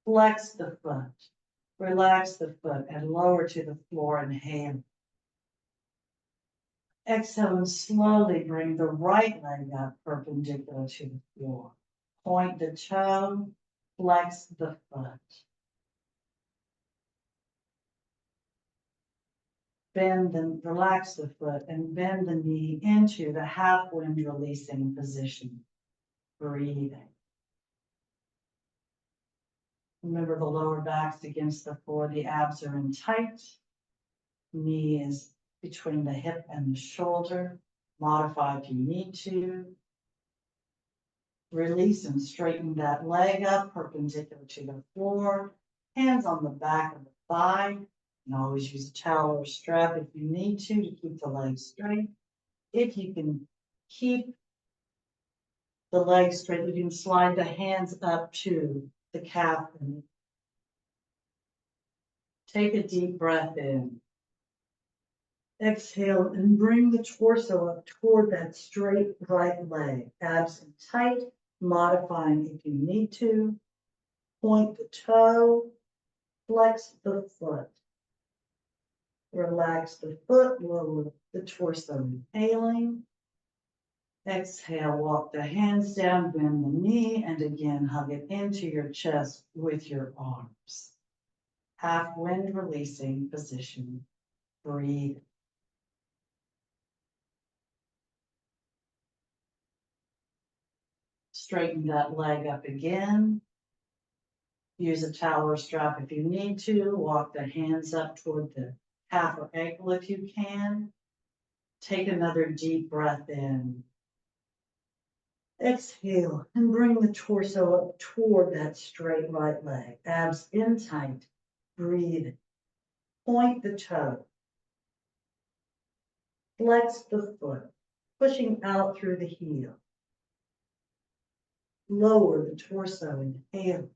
flex the foot, relax the foot and lower to the floor, inhale. Exhale and slowly bring the right leg up perpendicular to the floor. Point the toe, flex the foot. Bend and relax the foot and bend the knee into the half wind releasing position. Breathing. Remember the lower back's against the floor, the abs are in tight. Knee is between the hip and the shoulder. Modify if you need to. Release and straighten that leg up perpendicular to the floor. Hands on the back of the thigh. You can always use a towel or strap if you need to keep the legs straight. If you can keep the legs straight, you can slide the hands up to the calf and take a deep breath in. Exhale and bring the torso up toward that straight right leg. Abs in tight, modifying if you need to. Point the toe, flex the foot. Relax the foot, lower the torso, inhaling. Exhale, walk the hands down, bend the knee, and again hug it into your chest with your arms. Half wind releasing position. Breathe. Straighten that leg up again. Use a towel or strap if you need to. Walk the hands up toward the calf or ankle if you can. Take another deep breath in. Exhale and bring the torso up toward that straight right leg. Abs in tight. Breathe. Point the toe. Flex the foot, pushing out through the heel. Lower the torso, inhale.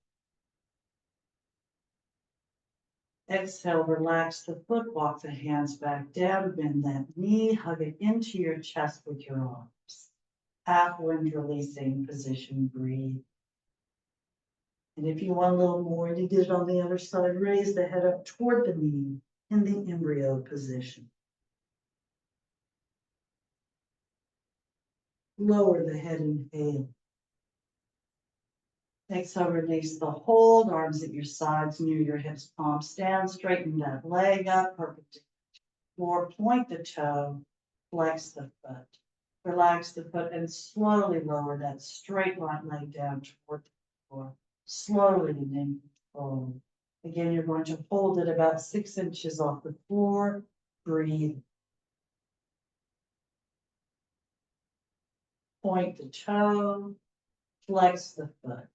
Exhale, relax the foot, walk the hands back down, bend that knee, hug it into your chest with your arms. Half wind releasing position, breathe. And if you want a little more, you did it on the other side, raise the head up toward the knee in the embryo position. Lower the head, inhale. Exhale, release the hold, arms at your sides, near your hips, palms down, straighten that leg up, perpendicular to the floor, point the toe, flex the foot. Relax the foot and slowly lower that straight right leg down toward the floor. Slowly and in control. Again, you're going to hold it about 6 inches off the floor. Breathe. Point the toe, flex the foot.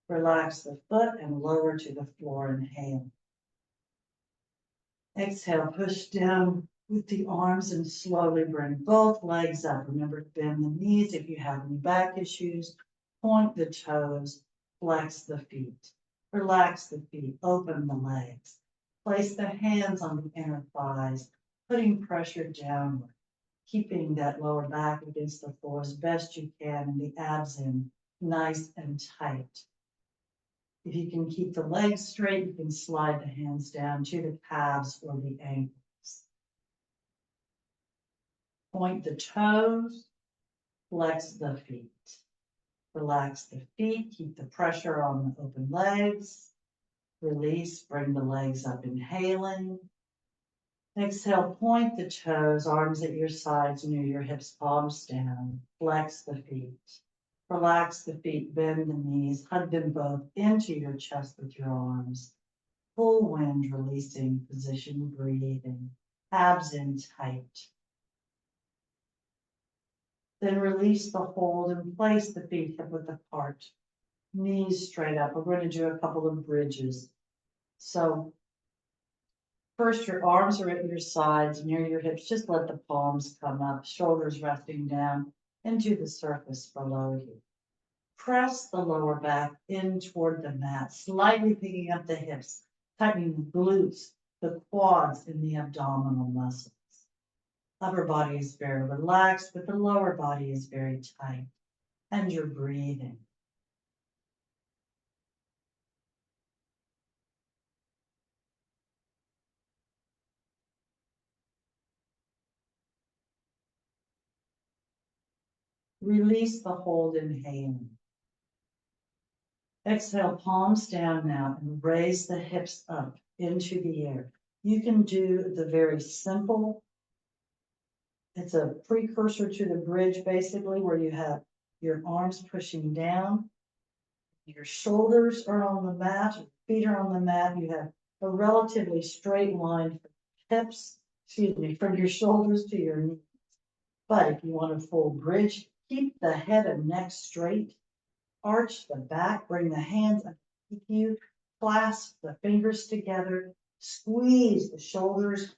Relax the foot and lower to the floor, inhale. Exhale, push down with the arms and slowly bring both legs up. Remember to bend the knees if you have any back issues. Point the toes, flex the feet. Relax the feet, open the legs. Place the hands on the inner thighs, putting pressure downward. Keeping that lower back against the floor as best you can and the abs in nice and tight. If you can keep the legs straight, you can slide the hands down to the calves or the ankles. Point the toes, flex the feet. Relax the feet, keep the pressure on the open legs. Release, bring the legs up, inhaling. Exhale, point the toes, arms at your sides, near your hips, palms down. Flex the feet. Relax the feet, bend the knees, hug them both into your chest with your arms. Full wind releasing position, breathing. Abs in tight. Then release the hold and place the feet hip width apart. Knees straight up. We're going to do a couple of bridges. So first, your arms are at your sides, near your hips. Just let the palms come up, shoulders resting down into the surface below you. Press the lower back in toward the mat, slightly picking up the hips, tightening the glutes, the quads, and the abdominal muscles. Upper body is very relaxed, but the lower body is very tight, and you're breathing. Release the hold, inhaling. Exhale, palms down now, and raise the hips up into the air. You can do the very simple, it's a precursor to the bridge, basically, where you have your arms pushing down, your shoulders are on the mat, your feet are on the mat, you have a relatively straight line from hips, from your shoulders to your knees. But if you want a full bridge, keep the head and neck straight, arch the back, bring the hands underneath you, clasp the fingers together, squeeze the shoulders,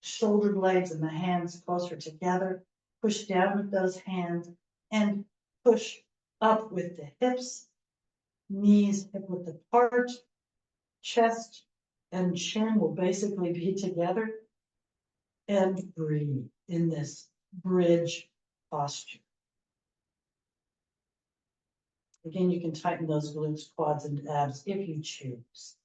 shoulder blades and the hands closer together, push down with those hands and push up with the hips, knees hip width apart, chest and chin will basically be together, and breathe in this bridge posture. Again, you can tighten those glutes, quads, and abs if you choose.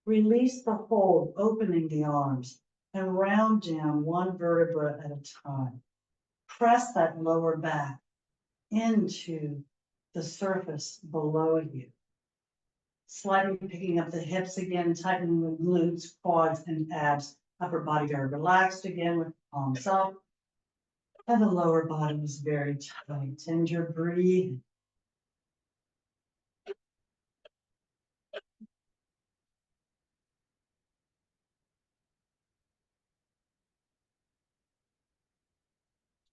Release the hold, opening the arms, and round down one vertebra at a time. Press that lower back into the surface below you. Slightly picking up the hips again, tightening the glutes, quads, and abs. Upper body very relaxed again with palms up. And the lower body is very tight. And you're breathing.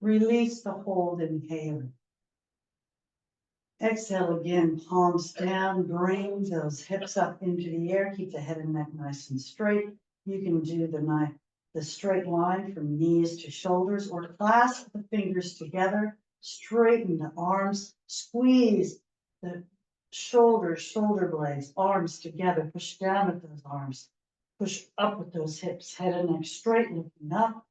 Release the hold, inhaling. Exhale again, palms down, bring those hips up into the air. Keep the head and neck nice and straight. You can do the straight line from knees to shoulders, or clasp the fingers together, straighten the arms, squeeze the shoulders, shoulder blades, arms together, push down with those arms, push up with those hips, head and neck straight, looking up,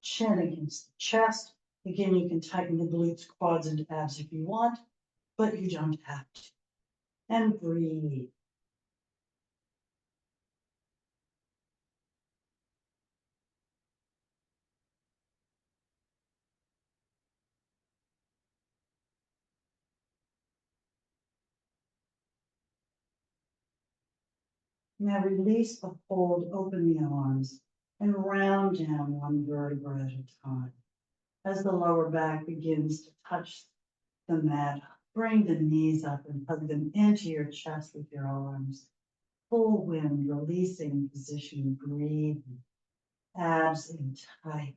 chin against the chest. Again, you can tighten the glutes, quads, and abs if you want, but you don't have to. And breathe. Now release the hold, open the arms, and round down one vertebra at a time. As the lower back begins to touch the mat, bring the knees up and hug them into your chest with your arms. Full wind, releasing position, breathing. Abs in tight.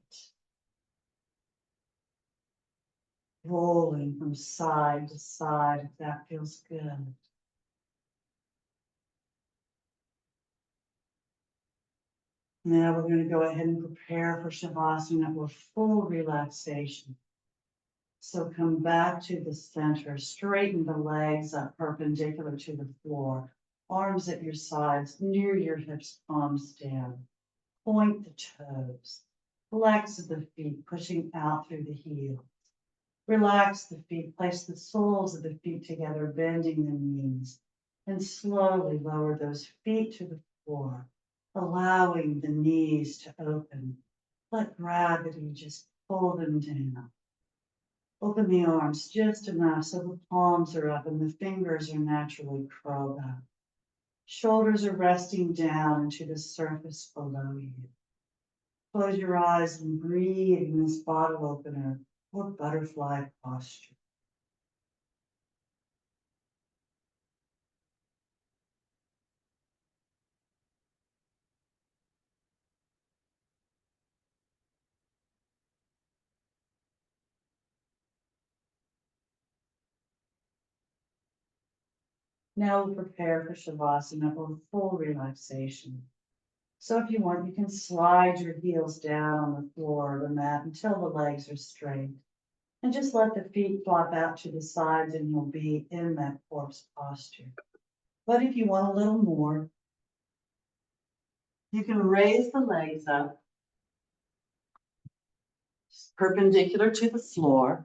Rolling from side to side if that feels good. Now we're going to go ahead and prepare for Shavasana with full relaxation. So come back to the center, straighten the legs up perpendicular to the floor, arms at your sides, near your hips, palms down. Point the toes, flex the feet, pushing out through the heels. Relax the feet, place the soles of the feet together, bending the knees, and slowly lower those feet to the floor, allowing the knees to open. Let gravity just pull them down. Open the arms just enough so the palms are up and the fingers are naturally curled up. Shoulders are resting down into the surface below you. Close your eyes and breathe in this bottle opener or butterfly posture. Now we'll prepare for Shavasana or full relaxation. So if you want, you can slide your heels down on the floor or the mat until the legs are straight. And just let the feet flop out to the sides and you'll be in that corpse posture. But if you want a little more, you can raise the legs up perpendicular to the floor.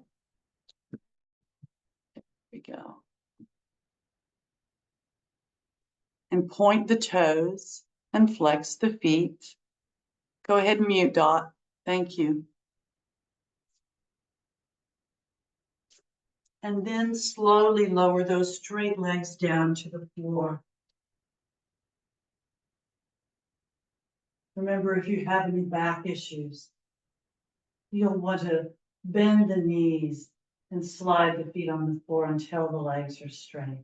There we go. and point the toes and flex the feet. Go ahead and mute, Dot. Thank you. And then slowly lower those straight legs down to the floor. Remember, if you have any back issues, you'll want to bend the knees and slide the feet on the floor until the legs are straight.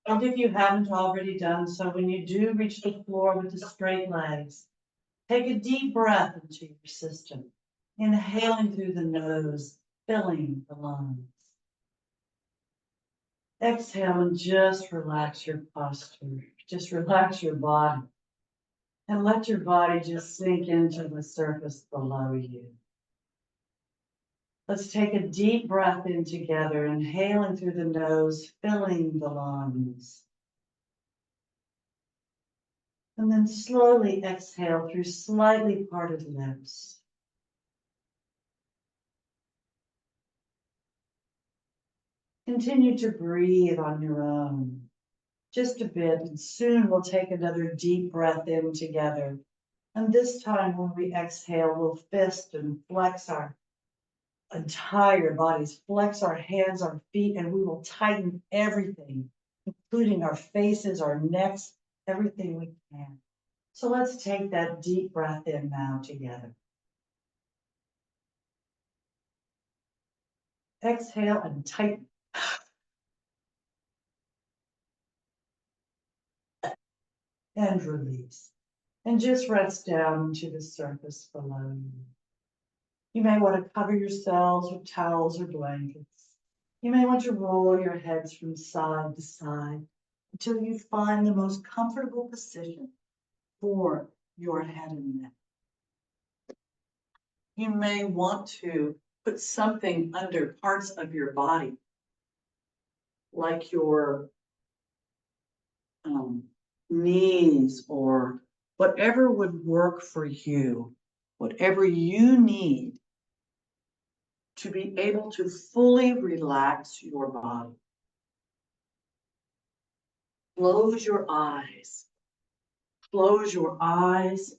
And if you haven't already done so, when you do reach the floor with the straight legs, take a deep breath into your system, inhaling through the nose, filling the lungs. Exhale and just relax your posture. Just relax your body. And let your body just sink into the surface below you. Let's take a deep breath in together, inhaling through the nose, filling the lungs. And then slowly exhale through slightly parted lips. Continue to breathe on your own, just a bit, and soon we'll take another deep breath in together. And this time when we exhale, we'll fist and flex our entire bodies, flex our hands, our feet, and we will tighten everything, including our faces, our necks, everything we can. So let's take that deep breath in now together. Exhale and tighten. And release. And just rest down to the surface below you. You may want to cover yourselves with towels or blankets. You may want to roll your heads from side to side until you find the most comfortable position for your head and neck. You may want to put something under parts of your body, like your knees or whatever would work for you, whatever you need to be able to fully relax your body. Close your eyes. Close your eyes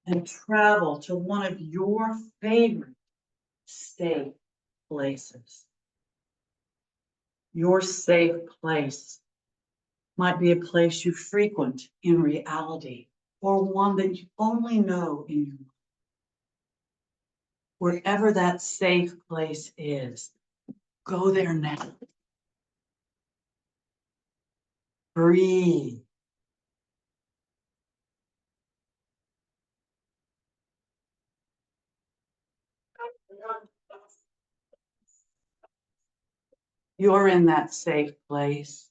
and travel to one of your favorite safe places. Your safe place might be a place you frequent in reality, or one that you only know in your mind. Wherever that safe place is, go there now. Breathe. You're in that safe place.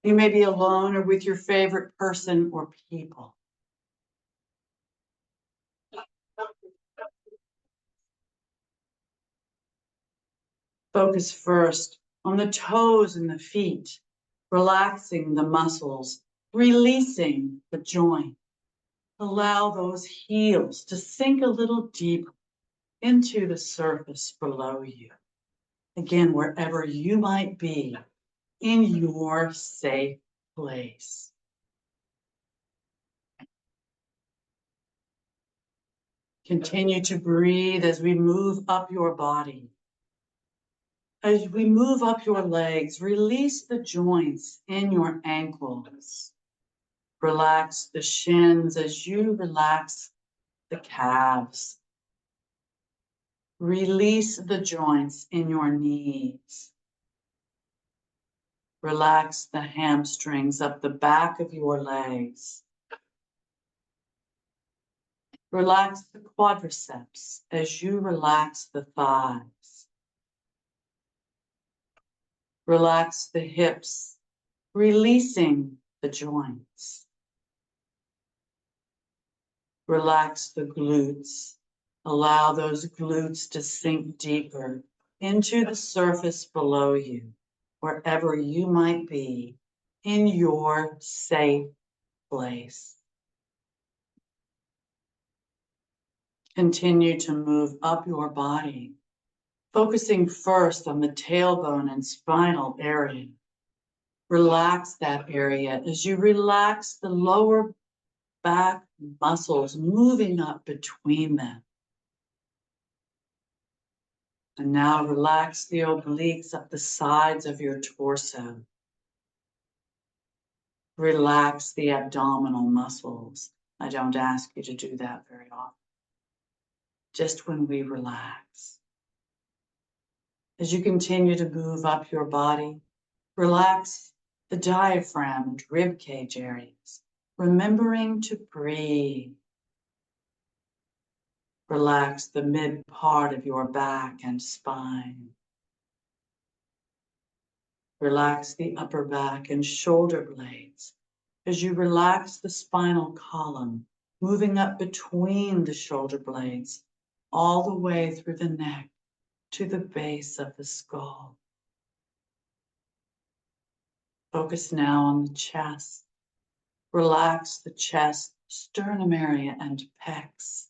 You may be alone or with your favorite person or people. Focus first on the toes and the feet, relaxing the muscles, releasing the joint. Allow those heels to sink a little deeper into the surface below you. Again, wherever you might be in your safe place. Continue to breathe as we move up your body. As we move up your legs, release the joints in your ankles. Relax the shins as you relax the calves. Release the joints in your knees. Relax the hamstrings up the back of your legs. Relax the quadriceps as you relax the thighs. Relax the hips, releasing the joints. Relax the glutes. Allow those glutes to sink deeper into the surface below you, wherever you might be in your safe place. Continue to move up your body, focusing first on the tailbone and spinal area. Relax that area as you relax the lower back muscles, moving up between them. And now relax the obliques up the sides of your torso. Relax the abdominal muscles. I don't ask you to do that very often. Just when we relax. As you continue to move up your body, relax the diaphragm and rib cage areas, remembering to breathe. Relax the mid part of your back and spine. Relax the upper back and shoulder blades as you relax the spinal column, moving up between the shoulder blades, all the way through the neck to the base of the skull. Focus now on the chest. Relax the chest, sternum area, and pecs.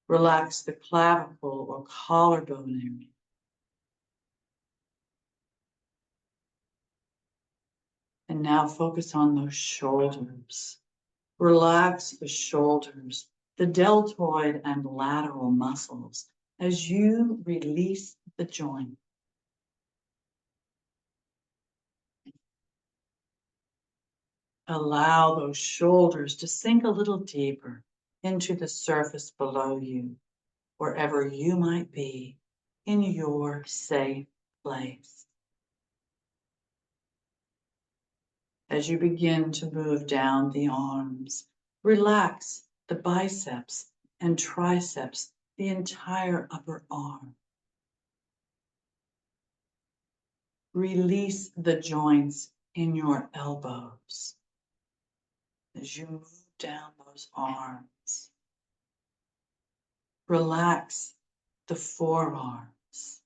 Relax the clavicle or collarbone area. And now focus on those shoulders. Relax the shoulders, the deltoid and lateral muscles as you release the joint. Allow those shoulders to sink a little deeper into the surface below you, wherever you might be in your safe place. As you begin to move down the arms, relax the biceps and triceps, the entire upper arm. Release the joints in your elbows as you move down those arms. Relax the forearms.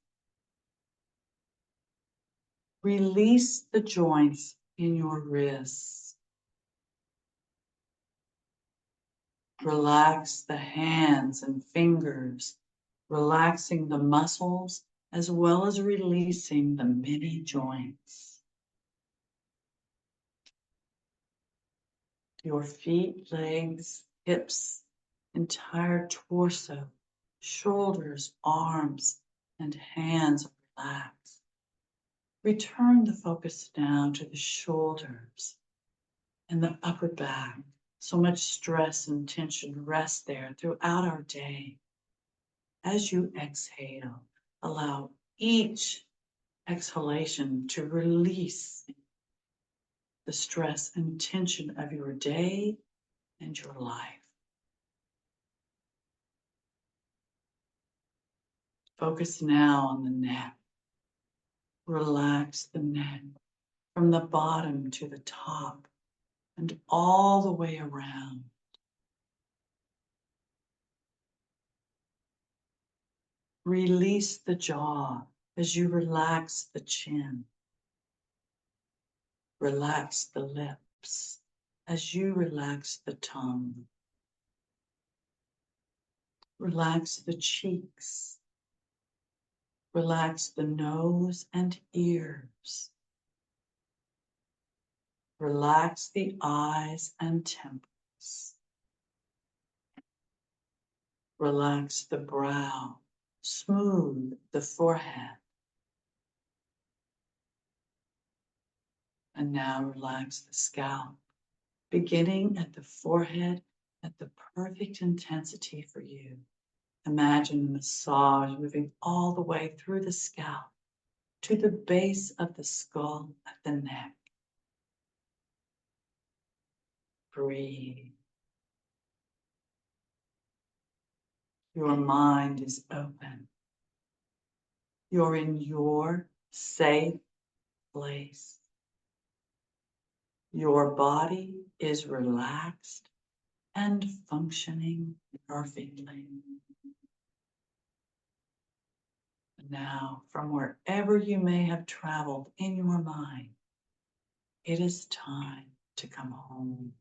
Release the joints in your wrists. Relax the hands and fingers, relaxing the muscles as well as releasing the many joints. Your feet, legs, hips, entire torso, shoulders, arms, and hands relax. Return the focus down to the shoulders and the upper back. So much stress and tension rests there throughout our day. As you exhale, allow each exhalation to release the stress and tension of your day and your life. Focus now on the neck. Relax the neck from the bottom to the top and all the way around. Release the jaw as you relax the chin. Relax the lips as you relax the tongue. Relax the cheeks. Relax the nose and ears. Relax the eyes and temples. Relax the brow. Smooth the forehead. And now relax the scalp, beginning at the forehead at the perfect intensity for you. Imagine a massage moving all the way through the scalp to the base of the skull at the neck. Breathe. Your mind is open. You're in your safe place. Your body is relaxed and functioning perfectly. Now, from wherever you may have traveled in your mind, it is time to come home.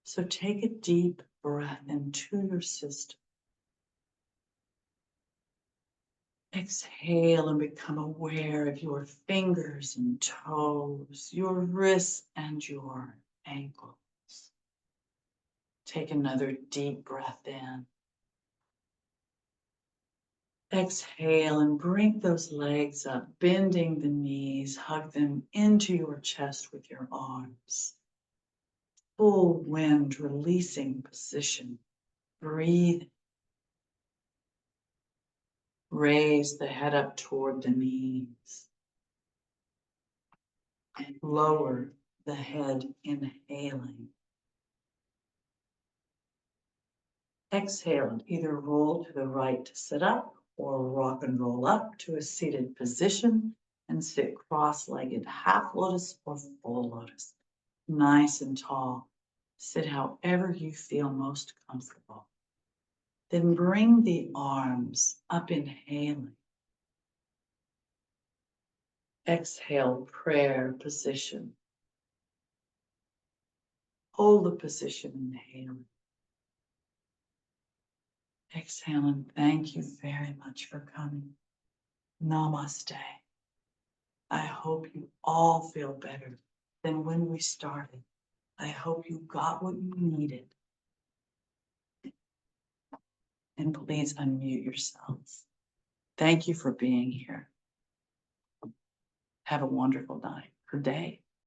So take a deep breath into your system Exhale and become aware of your fingers and toes, your wrists and your ankles. Take another deep breath in. Exhale and bring those legs up, bending the knees, hug them into your chest with your arms. Full wind releasing position. Breathe. Raise the head up toward the knees. And lower the head, inhaling. Exhale and either roll to the right to sit up or rock and roll up to a seated position and sit cross-legged, half lotus or full lotus. Nice and tall. Sit however you feel most comfortable. Then bring the arms up, inhaling. Exhale, prayer position. Hold the position, inhaling. Exhale and thank you very much for coming. Namaste. I hope you all feel better than when we started. I hope you got what you needed. And please unmute yourselves. Thank you for being here. Have a wonderful night or day.